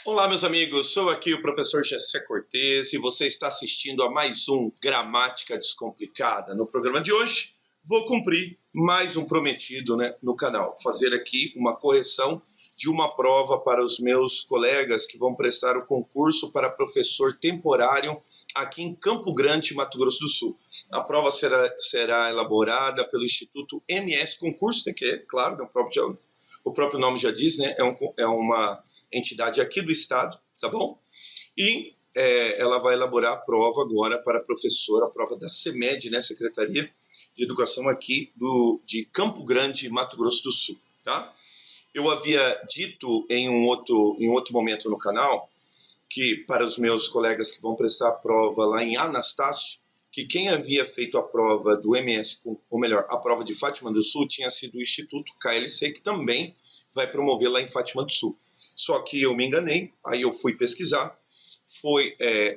Olá, meus amigos, sou aqui o professor Gessé Cortez e você está assistindo a mais um Gramática Descomplicada. No programa de hoje, vou cumprir mais um prometido, no canal, fazer aqui uma correção de uma prova para os meus colegas que vão prestar o concurso para professor temporário aqui em Campo Grande, Mato Grosso do Sul. A prova será elaborada pelo Instituto MS Concurso, que é, claro, o próprio nome já diz, é uma entidade aqui do estado, tá bom? E ela vai elaborar a prova agora para professor, a prova da CEMED, Secretaria de Educação aqui de Campo Grande, Mato Grosso do Sul, tá? Eu havia dito em um outro momento no canal que para os meus colegas que vão prestar a prova lá em Anastácio, que quem havia feito a prova do MS, ou melhor, a prova de Fátima do Sul, tinha sido o Instituto KLC, que também vai promover lá em Fátima do Sul. Só que eu me enganei, aí eu fui pesquisar,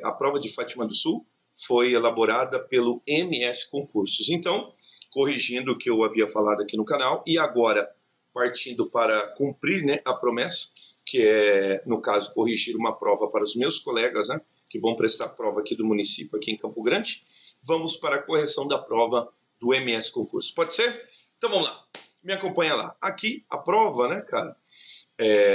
a prova de Fátima do Sul foi elaborada pelo MS Concursos. Então, corrigindo o que eu havia falado aqui no canal, e agora partindo para cumprir a promessa, que é, no caso, corrigir uma prova para os meus colegas, que vão prestar prova aqui do município, aqui em Campo Grande, vamos para a correção da prova do MS Concurso. Pode ser? Então vamos lá, me acompanha lá. Aqui a prova, cara,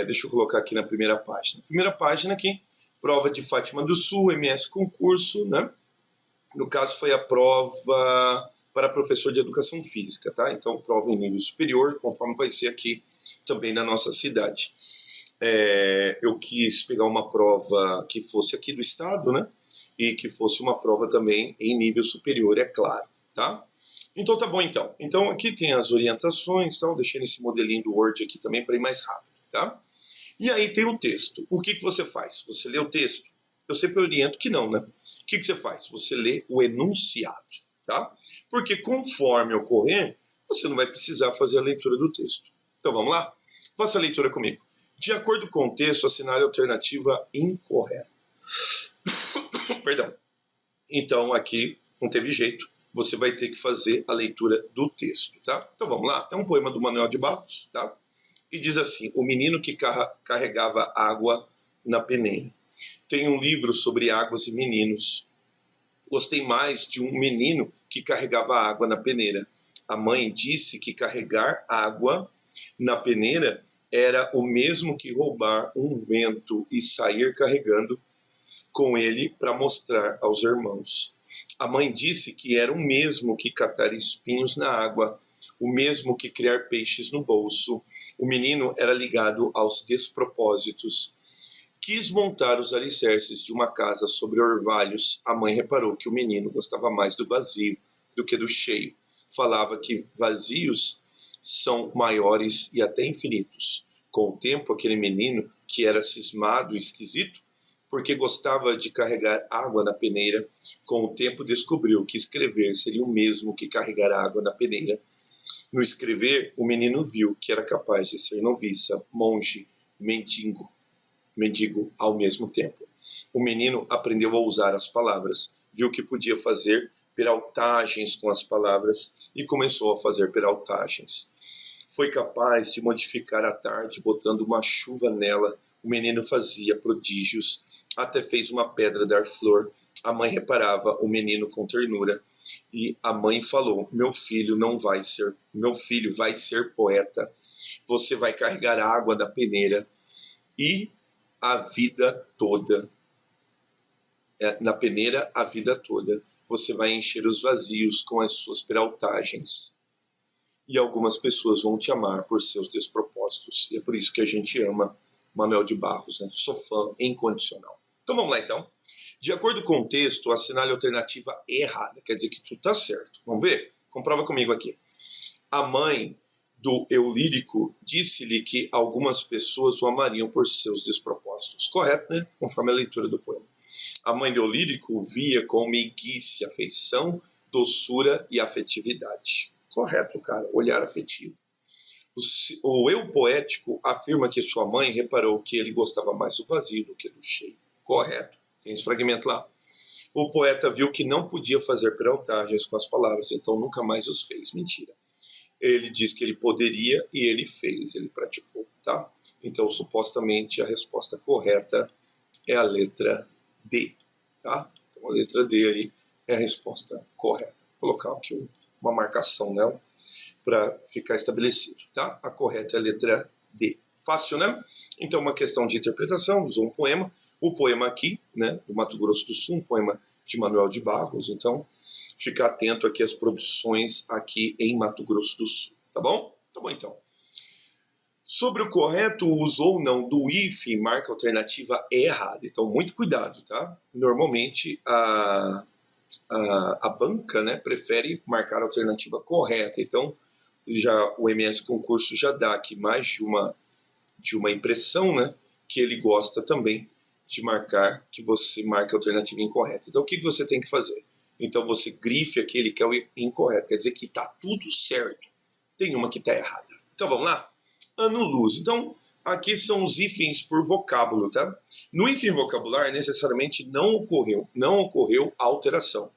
deixa eu colocar aqui na primeira página. Primeira página aqui, prova de Fátima do Sul, MS Concurso, No caso foi a prova para professor de educação física, tá? Então prova em nível superior, conforme vai ser aqui também na nossa cidade. Eu quis pegar uma prova que fosse aqui do estado, e que fosse uma prova também em nível superior, é claro, tá? Então tá bom, então. Então aqui tem as orientações, tá? Deixei nesse modelinho do Word aqui também para ir mais rápido, tá? E aí tem o texto. O que você faz? Você lê o texto? Eu sempre oriento que não, O que você faz? Você lê o enunciado, tá? Porque conforme ocorrer, você não vai precisar fazer a leitura do texto. Então vamos lá? Faça a leitura comigo. De acordo com o texto, assinale a alternativa incorreta. Perdão. Então aqui não teve jeito, você vai ter que fazer a leitura do texto, tá? Então vamos lá, é um poema do Manuel de Barros, tá? E diz assim: o menino que carregava água na peneira. Tem um livro sobre águas e meninos. Gostei mais de um menino que carregava água na peneira. A mãe disse que carregar água na peneira era o mesmo que roubar um vento e sair carregando com ele para mostrar aos irmãos. A mãe disse que era o mesmo que catar espinhos na água, o mesmo que criar peixes no bolso. O menino era ligado aos despropósitos. Quis montar os alicerces de uma casa sobre orvalhos. A mãe reparou que o menino gostava mais do vazio do que do cheio. Falava que vazios são maiores e até infinitos. Com o tempo, aquele menino, que era cismado e esquisito, porque gostava de carregar água na peneira, com o tempo descobriu que escrever seria o mesmo que carregar água na peneira. No escrever, o menino viu que era capaz de ser noviça, monge, mendigo ao mesmo tempo. O menino aprendeu a usar as palavras, viu que podia fazer peraltagens com as palavras e começou a fazer peraltagens. Foi capaz de modificar a tarde botando uma chuva nela. O menino fazia prodígios, até fez uma pedra dar flor. A mãe reparava o menino com ternura e a mãe falou: meu filho vai ser poeta. Você vai carregar água na peneira e a vida toda. Na peneira a vida toda. Você vai encher os vazios com as suas peraltagens. E algumas pessoas vão te amar por seus despropósitos. E é por isso que a gente ama Manuel de Barros, Sou fã incondicional. Então vamos lá, então. De acordo com o texto, assinale a alternativa errada. Quer dizer que tudo está certo. Vamos ver? Comprova comigo aqui. A mãe do eu lírico disse-lhe que algumas pessoas o amariam por seus despropósitos. Correto, Conforme a leitura do poema. A mãe do eu lírico o via com meiguice, afeição, doçura e afetividade. Correto, cara. Olhar afetivo. O eu poético afirma que sua mãe reparou que ele gostava mais do vazio do que do cheio. Correto. Tem esse fragmento lá. O poeta viu que não podia fazer peraltagens com as palavras, então nunca mais os fez. Mentira. Ele diz que ele poderia e ele fez, ele praticou, tá? Então, supostamente, a resposta correta é a letra D, tá? Então, a letra D aí é a resposta correta. Vou colocar aqui uma marcação nela para ficar estabelecido, tá? A correta é a letra D. Fácil, né? Então, uma questão de interpretação, usou um poema. O poema aqui, né, do Mato Grosso do Sul, um poema de Manuel de Barros. Então, ficar atento aqui às produções aqui em Mato Grosso do Sul, tá bom? Tá bom, então. Sobre o correto uso ou não do hífen, marca alternativa é errada. Então, muito cuidado, tá? Normalmente, a banca, né, prefere marcar a alternativa correta. Então, já o MS Concurso já dá aqui mais de uma impressão, né, que ele gosta também de marcar que você marque a alternativa incorreta. Então, o que você tem que fazer? Então, você grife aquele que é o incorreto, quer dizer que está tudo certo. Tem uma que está errada. Então, vamos lá? Ano-luz. Então, aqui são os hífens por vocábulo, tá? No hífen vocabular, necessariamente não ocorreu alteração.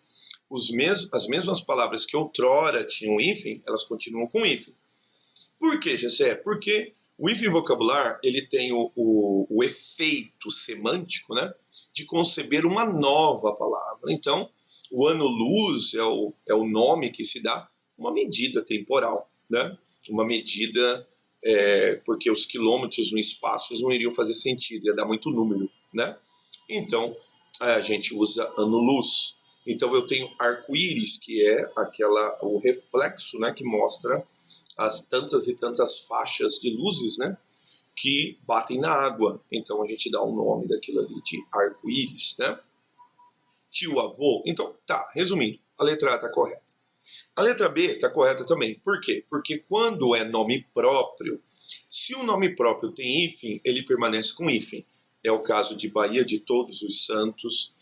As mesmas palavras que outrora tinham hífen, elas continuam com hífen. Por que, Gessé? Porque o hífen vocabular ele tem o efeito semântico, né, de conceber uma nova palavra. Então, o ano-luz é o nome que se dá uma medida temporal, né? Uma medida, porque os quilômetros no espaço não iriam fazer sentido, ia dar muito número, né? Então, a gente usa ano-luz. Então, eu tenho arco-íris, que é o reflexo, né, que mostra as tantas e tantas faixas de luzes, né, que batem na água. Então, a gente dá o nome daquilo ali de arco-íris, né? Tio, avô. Então, tá, resumindo, a letra A está correta. A letra B está correta também. Por quê? Porque quando é nome próprio, se o nome próprio tem hífen, ele permanece com hífen. É o caso de Bahia de Todos os Santos,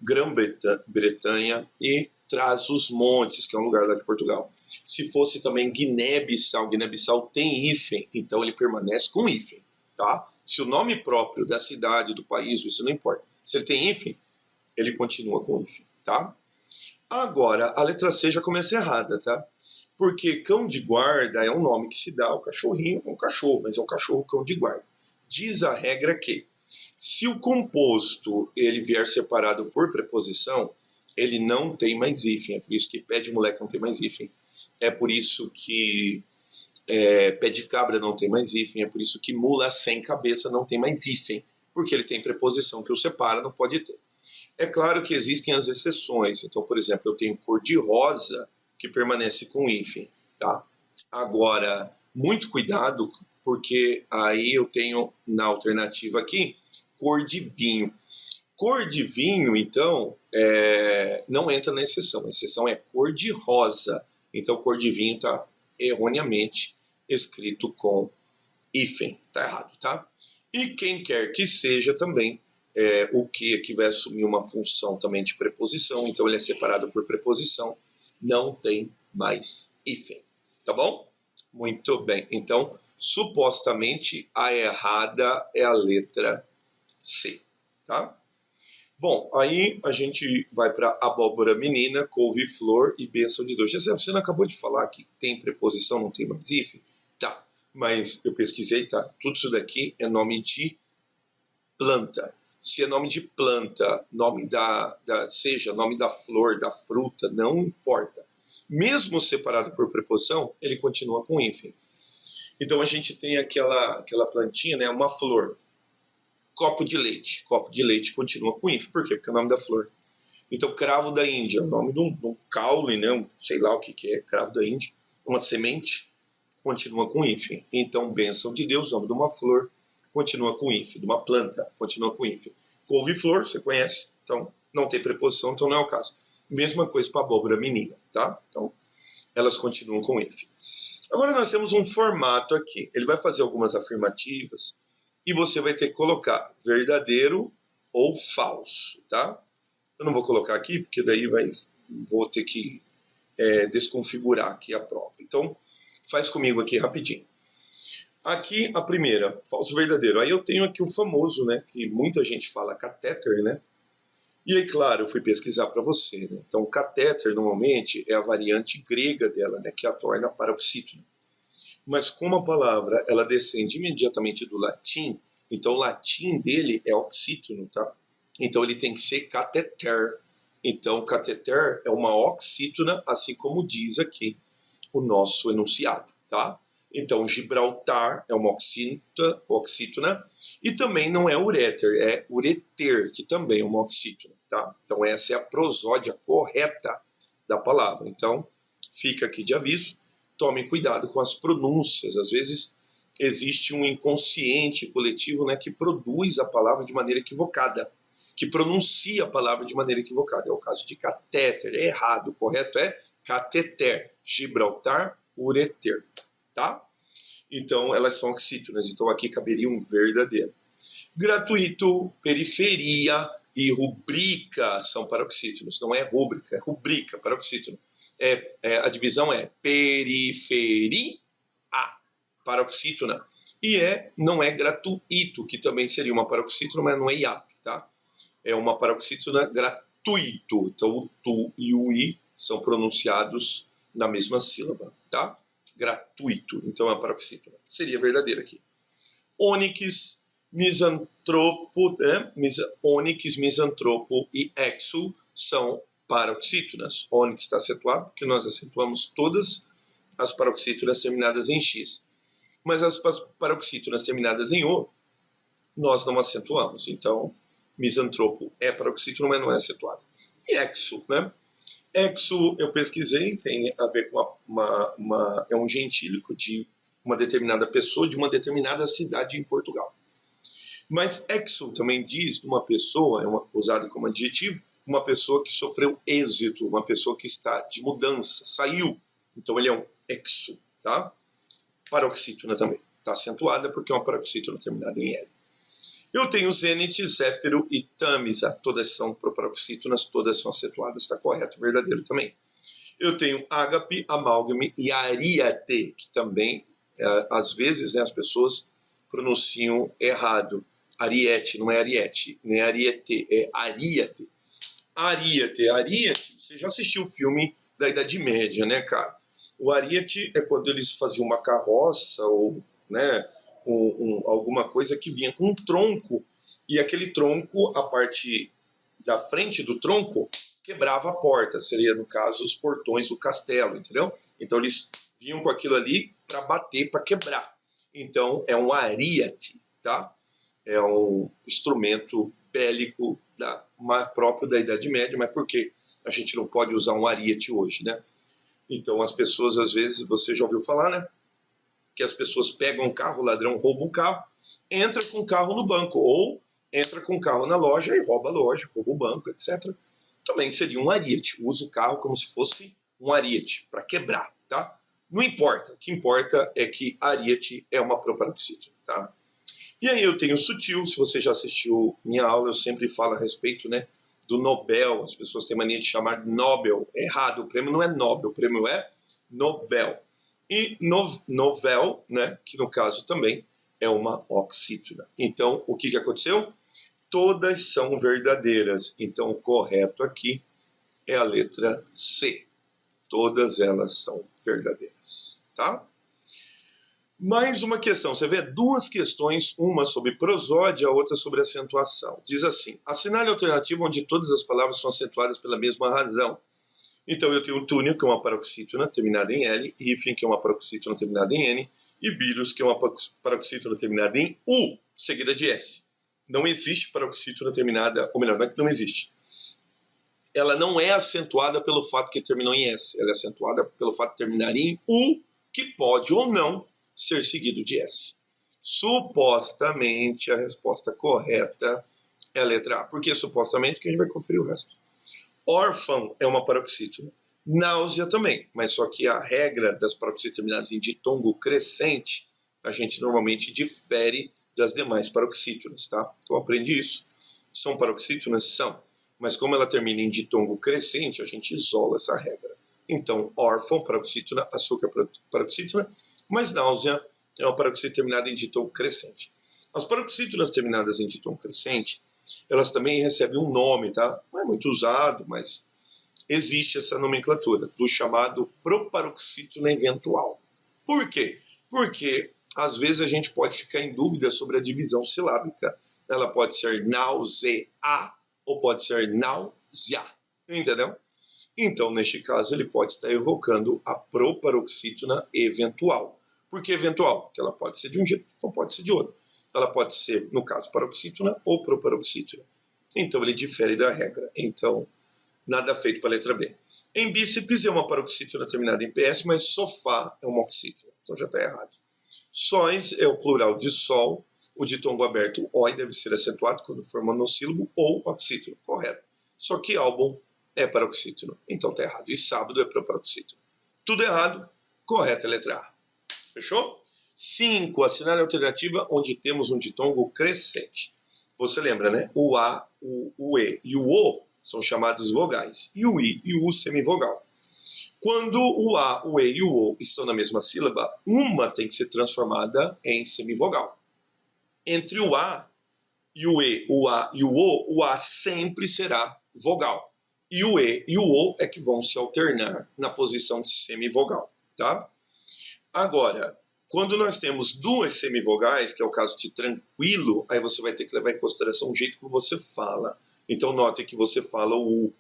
Grã-Bretanha e Trás-os-Montes, que é um lugar lá de Portugal. Se fosse também Guiné-Bissau tem hífen, então ele permanece com hífen, tá? Se o nome próprio da cidade, do país, isso não importa. Se ele tem hífen, ele continua com hífen, tá? Agora, a letra C já começa errada, tá? Porque cão de guarda é um nome que se dá ao cachorrinho, um cachorro, mas é um cachorro cão de guarda. Diz a regra que, se o composto ele vier separado por preposição, ele não tem mais hífen. É por isso que pé de moleque não tem mais hífen. É por isso que pé de cabra não tem mais hífen. É por isso que mula sem cabeça não tem mais hífen. Porque ele tem preposição que o separa, não pode ter. É claro que existem as exceções. Então, por exemplo, eu tenho cor de rosa que permanece com hífen, tá? Agora, muito cuidado, porque aí eu tenho na alternativa aqui cor de vinho. Cor de vinho, então, não entra na exceção. A exceção é cor de rosa. Então, cor de vinho está erroneamente escrito com hífen. Está errado, tá? E quem quer que seja também, o que vai assumir uma função também de preposição, então ele é separado por preposição, não tem mais hífen. Tá bom? Muito bem. Então, supostamente, a errada é a letra C, tá? Bom, aí a gente vai para abóbora menina, couve-flor e bênção de Deus. Você não acabou de falar que tem preposição, não tem mais hífen? Tá, mas eu pesquisei, tá? Tudo isso daqui é nome de planta. Se é nome de planta, seja nome da flor, da fruta, não importa. Mesmo separado por preposição, ele continua com hífen. Então a gente tem aquela plantinha, né, uma flor. Copo de leite. Copo de leite continua com hífen. Por quê? Porque é o nome da flor. Então, cravo da Índia, é o nome de um caule, né? Sei lá o que é cravo da Índia. Uma semente, continua com hífen. Então, bênção de Deus, nome de uma flor, continua com hífen. De uma planta, continua com hífen. Couve-flor, você conhece. Então, não tem preposição, então não é o caso. Mesma coisa para abóbora menina, tá? Então, elas continuam com hífen. Agora nós temos um formato aqui. Ele vai fazer algumas afirmativas e você vai ter que colocar verdadeiro ou falso, tá? Eu não vou colocar aqui, porque daí vou ter que desconfigurar aqui a prova. Então, faz comigo aqui rapidinho. Aqui a primeira, falso verdadeiro. Aí eu tenho aqui o famoso, né, que muita gente fala catéter, né? E aí, claro, eu fui pesquisar para você, né? Então, catéter, normalmente, é a variante grega dela, né, que a torna paroxítono. Mas como a palavra ela descende imediatamente do latim, então o latim dele é oxítono, tá? Então ele tem que ser cateter. Então cateter é uma oxítona, assim como diz aqui o nosso enunciado, tá? Então Gibraltar é uma oxítona e também não é uréter, é ureter, que também é uma oxítona, tá? Então essa é a prosódia correta da palavra. Então fica aqui de aviso, tomem cuidado com as pronúncias. Às vezes existe um inconsciente coletivo, né, que produz a palavra de maneira equivocada, que pronuncia a palavra de maneira equivocada. É o caso de catéter, é errado, o correto é cateter, Gibraltar, ureter, tá? Então elas são oxítonas, então aqui caberia um verdadeiro. Gratuito, periferia e rubrica são paroxítonos, não é rúbrica, é rubrica, paroxítono. A divisão é periferia, paroxítona, e não é gratuito, que também seria uma paroxítona, mas não é hiato, tá? É uma paroxítona gratuito, então o tu e o i são pronunciados na mesma sílaba, tá? Gratuito, então é uma paroxítona. Seria verdadeiro aqui. Ônix, misantropo, ônix, misantropo e exo são paroxítonas. Ônix está acentuado porque nós acentuamos todas as paroxítonas terminadas em x. Mas as paroxítonas terminadas em o, nós não acentuamos. Então, misantropo é paroxítono, mas não é acentuado. E exo, né? Exo, eu pesquisei, tem a ver com é um gentílico de uma determinada pessoa, de uma determinada cidade em Portugal. Mas exo também diz de uma pessoa, usado como adjetivo, uma pessoa que sofreu êxito, uma pessoa que está de mudança, saiu. Então ele é um exo, tá? Paroxítona também. Está acentuada porque é uma paroxítona terminada em L. Eu tenho zênite, zéfiro e tâmisa. Todas são proparoxítonas, todas são acentuadas. Está correto, verdadeiro também. Eu tenho ágape, amálgame e aríate, que também, às vezes, né, as pessoas pronunciam errado. Ariete, não é ariete, nem ariete, é aríate. Aríate, você já assistiu o filme da Idade Média, né, cara? O ariete é quando eles faziam uma carroça ou, né, alguma coisa que vinha com um tronco, e aquele tronco, a parte da frente do tronco, quebrava a porta. Seria, no caso, os portões do castelo, entendeu? Então eles vinham com aquilo ali para bater, para quebrar. Então é um ariete, tá? É um instrumento bélico próprio da Idade Média, mas por que a gente não pode usar um ariete hoje, né? Então as pessoas, às vezes, você já ouviu falar, né? Que as pessoas pegam um carro, o ladrão rouba um carro, entra com o carro no banco, ou entra com o carro na loja e rouba a loja, rouba o banco, etc. Também seria um ariete. Usa o carro como se fosse um ariete, para quebrar, tá? Não importa. O que importa é que ariete é uma proparoxítona, tá? E aí eu tenho sutil. Se você já assistiu minha aula, eu sempre falo a respeito, né, do Nobel. As pessoas têm mania de chamar de Nobel. É errado, o prêmio não é Nobel, o prêmio é Nobel. E novel, né, que no caso também é uma oxítona. Então, o que aconteceu? Todas são verdadeiras. Então, o correto aqui é a letra C. Todas elas são verdadeiras, tá? Mais uma questão. Você vê duas questões, uma sobre prosódia, a outra sobre acentuação. Diz assim: assinale a alternativa onde todas as palavras são acentuadas pela mesma razão. Então eu tenho túnel, que é uma paroxítona terminada em L, hífen, que é uma paroxítona terminada em N, e vírus, que é uma paroxítona terminada em U, seguida de S. Não existe paroxítona terminada, ou melhor, não é que não existe. Ela não é acentuada pelo fato que terminou em S, ela é acentuada pelo fato de terminar em U, que pode ou não ser seguido de S. Supostamente a resposta correta é a letra A. Por que supostamente? Porque a gente vai conferir o resto. Órfão é uma paroxítona. Náusea também, mas só que a regra das paroxítonas terminadas em ditongo crescente, a gente normalmente difere das demais paroxítonas, tá? Então aprende isso. São paroxítonas? São. Mas como ela termina em ditongo crescente, a gente isola essa regra. Então, órfão, paroxítona, açúcar, paroxítona, mas náusea é uma paroxítona terminada em ditongo crescente. As paroxítonas terminadas em ditongo crescente, elas também recebem um nome, tá? Não é muito usado, mas existe essa nomenclatura do chamado proparoxítona eventual. Por quê? Porque, às vezes, a gente pode ficar em dúvida sobre a divisão silábica. Ela pode ser náusea ou pode ser náusea, entendeu? Então, neste caso, ele pode estar evocando a proparoxítona eventual. Por que eventual? Porque ela pode ser de um jeito ou pode ser de outro. Ela pode ser, no caso, paroxítona ou proparoxítona. Então, ele difere da regra. Então, nada feito para a letra B. Em bíceps é uma paroxítona terminada em PS, mas sofá é uma oxítona. Então, já está errado. Sóis é o plural de sol. O ditongo aberto oi deve ser acentuado quando for monossílabo ou oxítono. Correto. Só que álbum é paroxítono. Então tá errado. E sábado é proparoxítono. Tudo errado. Correta a letra A. Fechou? 5. Assinar a alternativa onde temos um ditongo crescente. Você lembra, né? O A, o E e o O são chamados vogais. E o I e o U semivogal. Quando o A, o E e o O estão na mesma sílaba, uma tem que ser transformada em semivogal. Entre o A e o E, o A e o A sempre será vogal. E o E e o O é que vão se alternar na posição de semivogal, tá? Agora, quando nós temos duas semivogais, que é o caso de tranquilo, aí você vai ter que levar em consideração o jeito que você fala. Então, note que você fala o U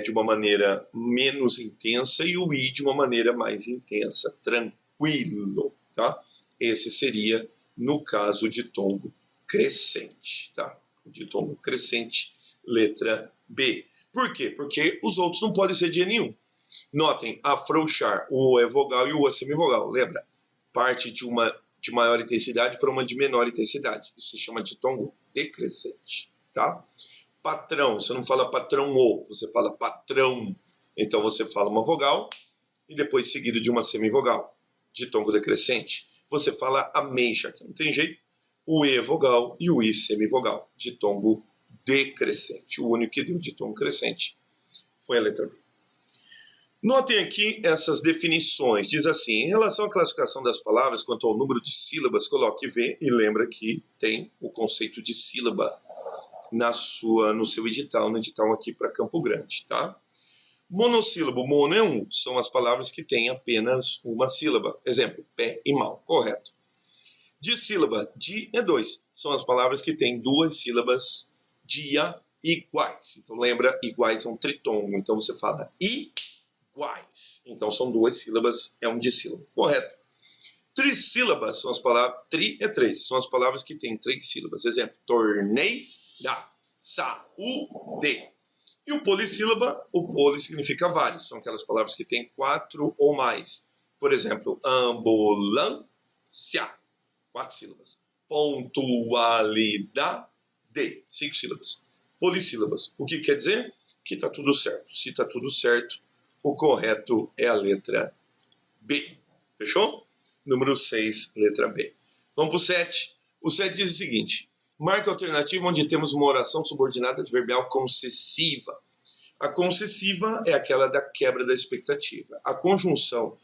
de uma maneira menos intensa e o I de uma maneira mais intensa. Tranquilo, tá? Esse seria no caso de tombo crescente, tá? De tombo crescente, letra B. Por quê? Porque os outros não podem ser de E nenhum. Notem, afrouxar, o O é vogal e o U é semivogal, lembra? Parte de uma de maior intensidade para uma de menor intensidade. Isso se chama de tombo decrescente, tá? Patrão, você não fala patrão ou, você fala patrão. Então você fala uma vogal e depois seguido de uma semivogal, de tombo decrescente. Você fala ameixa, que não tem jeito. O E é vogal e o I semivogal, de tombo decrescente. O único que deu de tombo crescente foi a letra B. Notem aqui essas definições. Diz assim, em relação à classificação das palavras quanto ao número de sílabas, coloque V e lembra que tem o conceito de sílaba no seu edital, no edital aqui para Campo Grande, tá? Monossílabo, mono é um, são as palavras que têm apenas uma sílaba. Exemplo, pé e mal, correto. Dissílaba, di é dois, são as palavras que têm duas sílabas, dia iguais. Então lembra, iguais é um tritongo, então você fala iguais. Então são duas sílabas, é um dissílabo, correto. Trissílabas são as palavras, tri é três, são as palavras que têm três sílabas. Exemplo, torneio, da, saúde. E o polissílaba, o poli significa vários, são aquelas palavras que têm quatro ou mais. Por exemplo, ambulância, quatro sílabas. Pontualidade, cinco sílabas. Polissílabas, o que quer dizer? Que está tudo certo. Se está tudo certo, o correto é a letra B. Fechou? Número 6, letra B. Vamos para o 7. O 7 diz o seguinte: marca a alternativa onde temos uma oração subordinada adverbial concessiva. A concessiva é aquela da quebra da expectativa. A conjunção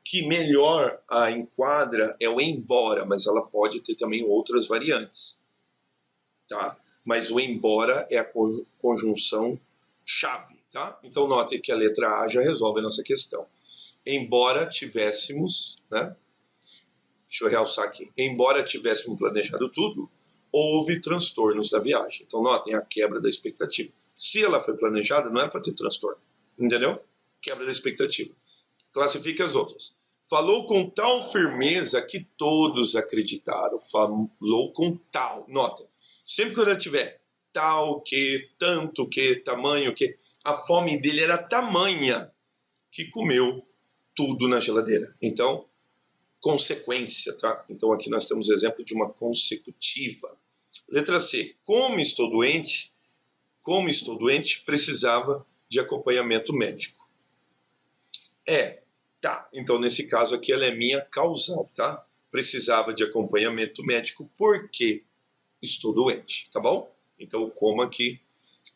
que melhor a enquadra é o embora, mas ela pode ter também outras variantes. Tá? Mas o embora é a conjunção chave. Tá? Então note que a letra A já resolve a nossa questão. Embora tivéssemos, né? Deixa eu realçar aqui, embora tivéssemos planejado tudo, houve transtornos da viagem. Então notem a quebra da expectativa. Se ela foi planejada, não era para ter transtorno. Entendeu? Quebra da expectativa. Classifique as outras. Falou com tal firmeza que todos acreditaram. Falou com tal. Notem. Sempre que eu tiver tal que, tanto que, tamanho que, a fome dele era tamanha que comeu tudo na geladeira. Então, consequência, tá? Então aqui nós temos o exemplo de uma consecutiva. Letra C. Como estou doente, precisava de acompanhamento médico. Tá. Então nesse caso aqui ela é minha causal, tá? Precisava de acompanhamento médico porque estou doente, tá bom? Então o como aqui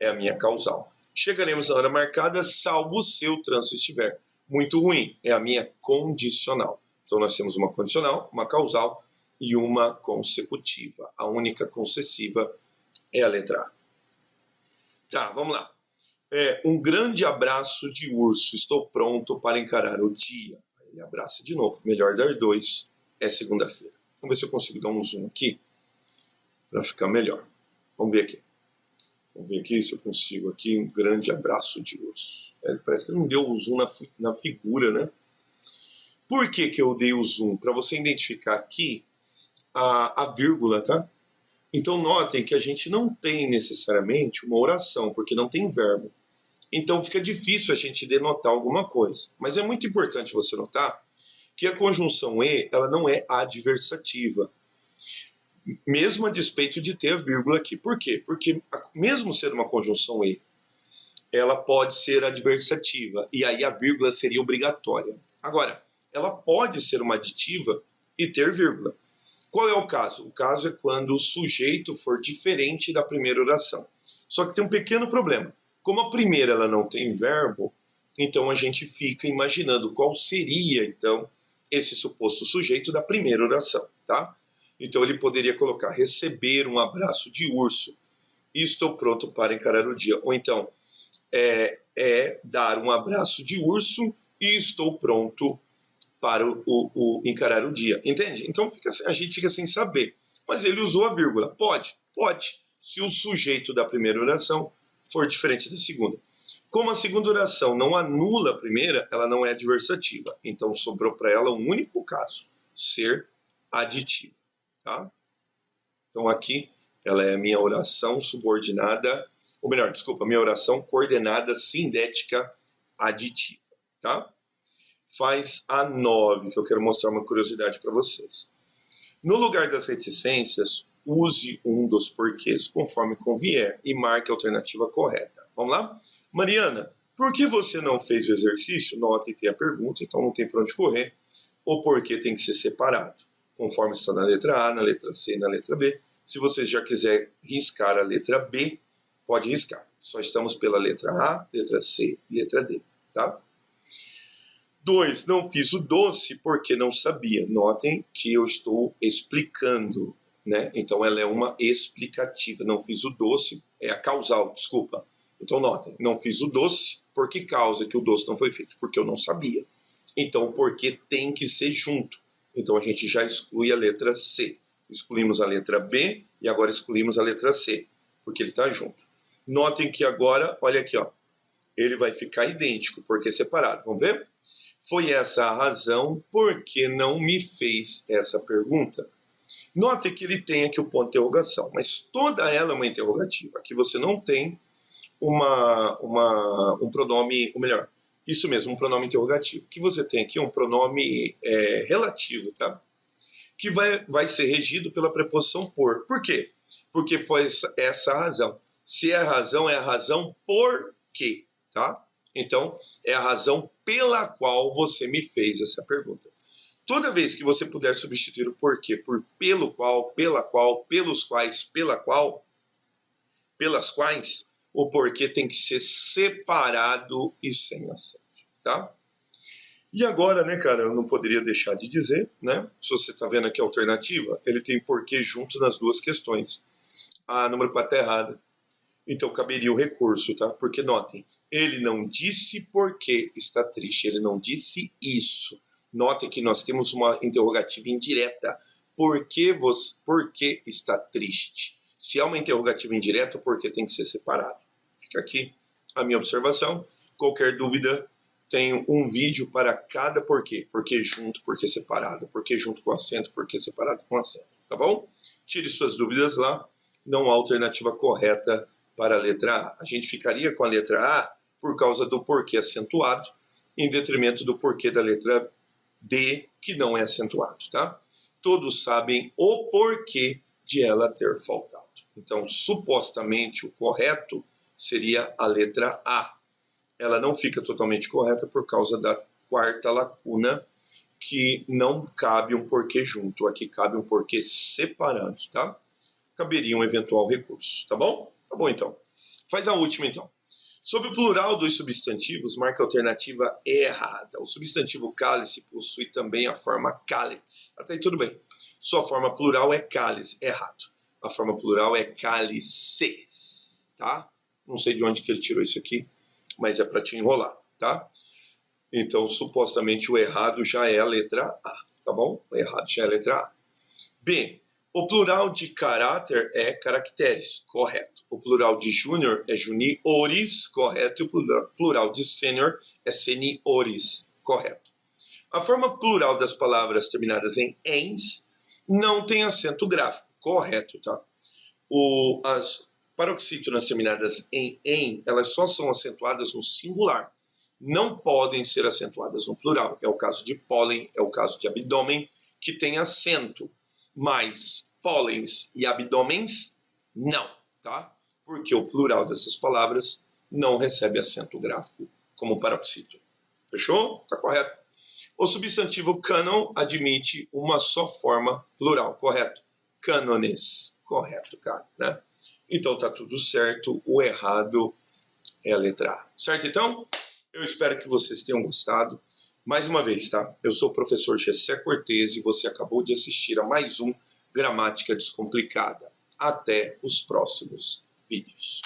é a minha causal. Chegaremos na hora marcada, salvo se o trânsito estiver muito ruim. É a minha condicional. Então nós temos uma condicional, uma causal e uma consecutiva. A única concessiva é a letra A. Tá, vamos lá. Um grande abraço de urso. Estou pronto para encarar o dia. Ele abraça de novo. Melhor dar dois é segunda-feira. Vamos ver se eu consigo dar um zoom aqui para ficar melhor. Vamos ver aqui. Vamos ver aqui se eu consigo aqui um grande abraço de urso. Parece que não deu o zoom na figura, né? Por que que eu dei o zoom? Para você identificar aqui a vírgula, tá? Então notem que a gente não tem necessariamente uma oração, porque não tem verbo. Então fica difícil a gente denotar alguma coisa. Mas é muito importante você notar que a conjunção e, ela não é adversativa. Mesmo a despeito de ter a vírgula aqui. Por quê? Porque mesmo sendo uma conjunção e, ela pode ser adversativa. E aí a vírgula seria obrigatória. Agora, ela pode ser uma aditiva e ter vírgula. Qual é o caso? O caso é quando o sujeito for diferente da primeira oração. Só que tem um pequeno problema. Como a primeira ela não tem verbo, então a gente fica imaginando qual seria, então, esse suposto sujeito da primeira oração, tá? Então ele poderia colocar receber um abraço de urso e estou pronto para encarar o dia. Ou então, dar um abraço de urso e estou pronto para encarar o dia. Entende? Então a gente fica sem saber. Mas ele usou a vírgula. Pode. Se o sujeito da primeira oração for diferente da segunda. Como a segunda oração não anula a primeira, ela não é adversativa. Então sobrou para ela um único caso, ser aditiva. Tá? Então aqui ela é a minha oração subordinada, ou melhor, desculpa, minha oração coordenada sindética aditiva. Tá? Faz a 9, que eu quero mostrar uma curiosidade para vocês. No lugar das reticências, use um dos porquês conforme convier e marque a alternativa correta. Vamos lá? Mariana, por que você não fez o exercício? Note, tem a pergunta, então não tem para onde correr. O porquê tem que ser separado, conforme está na letra A, na letra C e na letra B. Se você já quiser riscar a letra B, pode riscar. Só estamos pela letra A, letra C e letra D, tá? 2. Não fiz o doce porque não sabia. Notem que eu estou explicando, né? Então ela é uma explicativa. Não fiz o doce, é a causal, desculpa. Então notem, não fiz o doce, por que causa que o doce não foi feito? Porque eu não sabia. Então o porquê tem que ser junto. Então a gente já exclui a letra C. Excluímos a letra B e agora excluímos a letra C, porque ele está junto. Notem que agora, olha aqui, ó, ele vai ficar idêntico, porque separado. Vamos ver? Foi essa a razão por que não me fez essa pergunta. Note que ele tem aqui o ponto de interrogação, mas toda ela é uma interrogativa. Aqui você não tem um pronome, ou melhor, isso mesmo, um pronome interrogativo. O que você tem aqui é um pronome relativo, tá? Que vai ser regido pela preposição por. Por quê? Porque foi essa a razão. Se é a razão por quê, tá? Então, é a razão pela qual você me fez essa pergunta. Toda vez que você puder substituir o porquê por pelo qual, pela qual, pelos quais, pela qual, pelas quais, o porquê tem que ser separado e sem acento, tá? E agora, né, cara, eu não poderia deixar de dizer, né? Se você está vendo aqui a alternativa, ele tem porquê junto nas duas questões. A número 4 está errada. Então caberia o recurso, tá? Porque notem, ele não disse por que está triste, ele não disse isso. Notem que nós temos uma interrogativa indireta. Por que está triste? Se é uma interrogativa indireta, o porquê tem que ser separado. Fica aqui a minha observação. Qualquer dúvida, tenho um vídeo para cada porquê. Porquê junto, porquê separado. Porquê junto com acento, porquê separado com acento. Tá bom? Tire suas dúvidas lá. Não há alternativa correta para a letra A. A gente ficaria com a letra A por causa do porquê acentuado, em detrimento do porquê da letra D, que não é acentuado, tá? Todos sabem o porquê de ela ter faltado. Então, supostamente, o correto seria a letra A. Ela não fica totalmente correta por causa da quarta lacuna, que não cabe um porquê junto. Aqui cabe um porquê separado, tá? Caberia um eventual recurso, tá bom? Tá bom, então. Faz a última, então. Sobre o plural dos substantivos, marca a alternativa errada. O substantivo cálice possui também a forma cálice. Até aí tudo bem. Sua forma plural é cálice. Errado. A forma plural é cálices. Tá? Não sei de onde que ele tirou isso aqui, mas é para te enrolar. Tá? Então, supostamente, o errado já é a letra A. tá bom? O errado já é a letra A. B. O plural de caráter é caracteres, correto. O plural de júnior é juniores, correto. E o plural de sênior é seniores, correto. A forma plural das palavras terminadas em ens não tem acento gráfico, correto, tá? As paroxítonas terminadas em, elas só são acentuadas no singular. Não podem ser acentuadas no plural. É o caso de pólen, é o caso de abdômen, que tem acento. Mas pólens e abdômens, não, tá? Porque o plural dessas palavras não recebe acento gráfico, como paroxítono. Fechou? Tá correto. O substantivo cânon admite uma só forma plural, correto? Cânones, correto, cara, né? Então tá tudo certo, o errado é a letra A. Certo, então? Eu espero que vocês tenham gostado. Mais uma vez, tá? Eu sou o professor Gessé Cortez e você acabou de assistir a mais um Gramática Descomplicada. Até os próximos vídeos.